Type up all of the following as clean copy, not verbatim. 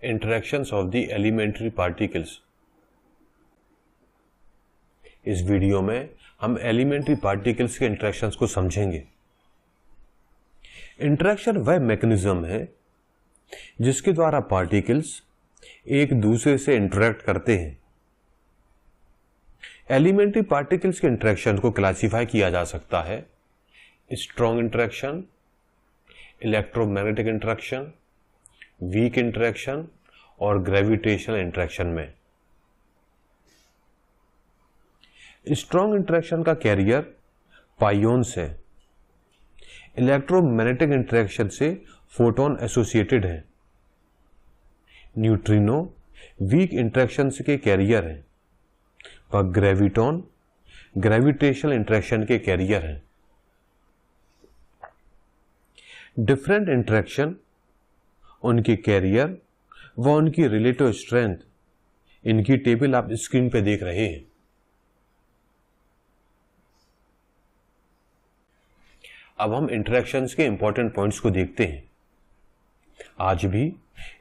Interactions of the elementary particles. इस video में हम एलिमेंट्री पार्टिकल्स के इंटरेक्शंस को समझेंगे। इंटरेक्शन वह मैकेनिज्म है जिसके द्वारा पार्टिकल्स एक दूसरे से इंटरेक्ट करते हैं। एलिमेंट्री पार्टिकल्स के इंटरेक्शन को क्लासिफाई किया जा सकता है strong interaction, electromagnetic interaction, weak interaction और ग्रेविटेशनल इंटरेक्शन में। स्ट्रॉन्ग इंटरेक्शन का कैरियर पाइओन्स है। इलेक्ट्रोमैग्नेटिक इंटरेक्शन से फोटोन एसोसिएटेड है। न्यूट्रिनो वीक इंटरेक्शन के कैरियर है, पर ग्रेविटॉन ग्रेविटेशनल इंटरेक्शन के कैरियर है। डिफरेंट इंटरेक्शन, उनके कैरियर व उनकी रिलेटिव स्ट्रेंथ, इनकी टेबल आप स्क्रीन पे देख रहे हैं। अब हम इंटरेक्शंस के इंपॉर्टेंट पॉइंट्स को देखते हैं। आज भी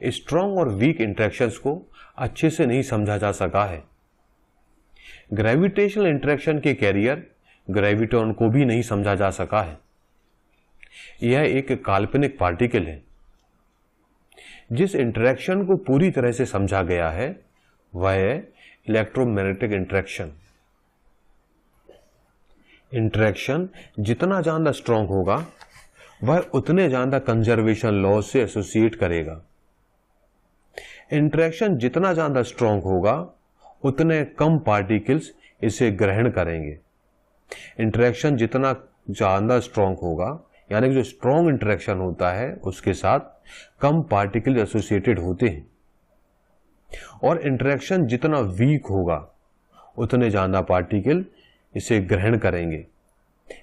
स्ट्रॉन्ग और वीक इंटरेक्शंस को अच्छे से नहीं समझा जा सका है। ग्रेविटेशनल इंटरेक्शन के कैरियर ग्रेविटॉन को भी नहीं समझा जा सका है। यह एक काल्पनिक पार्टिकल है। जिस इंटरेक्शन को पूरी तरह से समझा गया है वह है इलेक्ट्रोमैग्नेटिक इंटरेक्शन। इंटरेक्शन जितना ज्यादा स्ट्रॉन्ग होगा वह उतने ज्यादा कंजर्वेशन लॉ से एसोसिएट करेगा। इंटरेक्शन जितना ज्यादा स्ट्रॉन्ग होगा उतने कम पार्टिकल्स इसे ग्रहण करेंगे। इंटरेक्शन जितना ज्यादा स्ट्रॉन्ग होगा, यानी कि जो स्ट्रॉन्ग इंटरेक्शन होता है उसके साथ कम पार्टिकल एसोसिएटेड होते हैं। और इंटरेक्शन जितना वीक होगा उतने ज्यादा पार्टिकल इसे ग्रहण करेंगे,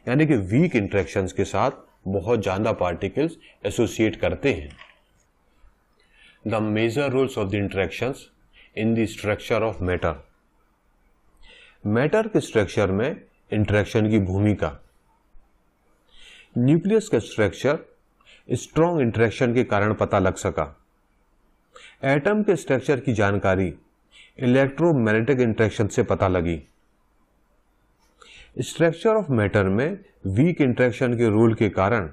यानी कि वीक इंटरेक्शंस के साथ बहुत ज्यादा पार्टिकल्स एसोसिएट करते हैं। The major rules of the interactions in the structure of matter. Matter के स्ट्रक्चर में इंटरेक्शन की भूमिका। न्यूक्लियस का स्ट्रक्चर स्ट्रॉन्ग इंटरेक्शन के कारण पता लग सका। एटम के स्ट्रक्चर की जानकारी इलेक्ट्रोमैग्नेटिक इंटरेक्शन से पता लगी। स्ट्रक्चर ऑफ मैटर में वीक इंटरेक्शन के रोल के कारण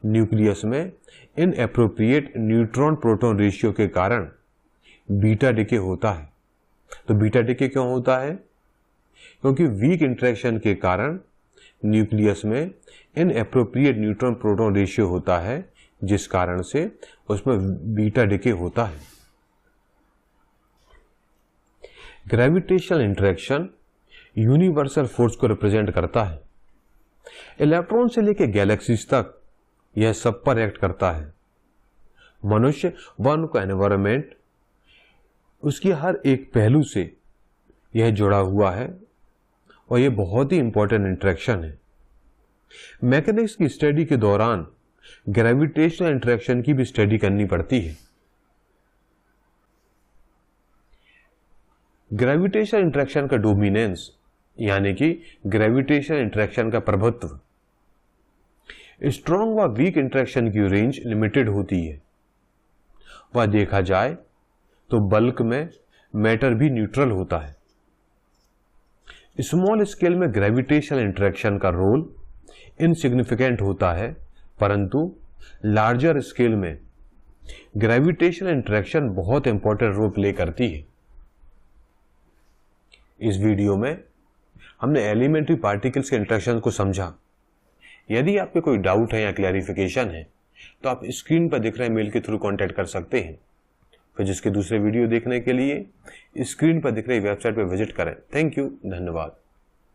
न्यूक्लियस में इनएप्रोप्रिएट न्यूट्रॉन प्रोटॉन रेशियो के कारण बीटा डिके होता है। तो बीटा डिके क्यों होता है? क्योंकि वीक इंटरेक्शन के कारण न्यूक्लियस में इनएप्रोप्रिएट न्यूट्रॉन प्रोटॉन रेशियो होता है, जिस कारण से उसमें बीटा डिके होता है। ग्रेविटेशनल इंटरेक्शन यूनिवर्सल फोर्स को रिप्रेजेंट करता है। इलेक्ट्रॉन से लेकर गैलेक्सीज तक यह सब पर एक्ट करता है। मनुष्य व उनका एनवायरमेंट, उसकी हर एक पहलू से यह जुड़ा हुआ है और यह बहुत ही इंपॉर्टेंट इंटरेक्शन है। मैकेनिक्स की स्टडी के दौरान ग्रेविटेशनल इंटरेक्शन की भी स्टडी करनी पड़ती है। ग्रेविटेशनल इंटरेक्शन का डोमिनेंस, यानी कि ग्रेविटेशनल इंटरेक्शन का प्रभुत्व। स्ट्रॉन्ग व वीक इंटरेक्शन की रेंज लिमिटेड होती है। वह देखा जाए तो बल्क में मैटर भी न्यूट्रल होता है। स्मॉल स्केल में ग्रेविटेशनल इंटरेक्शन का रोल इनसिग्निफिकेंट होता है, परंतु लार्जर स्केल में ग्रेविटेशनल इंटरेक्शन बहुत इंपॉर्टेंट रोल प्ले करती है। इस वीडियो में हमने एलिमेंट्री पार्टिकल्स के इंटरेक्शन को समझा। यदि आपके कोई डाउट है या क्लैरिफिकेशन है तो आप स्क्रीन पर दिख रहे मेल के थ्रू कांटेक्ट कर सकते हैं। फिजिक्स के दूसरे वीडियो देखने के लिए स्क्रीन पर दिख रही वेबसाइट पर विजिट करें। थैंक यू, धन्यवाद।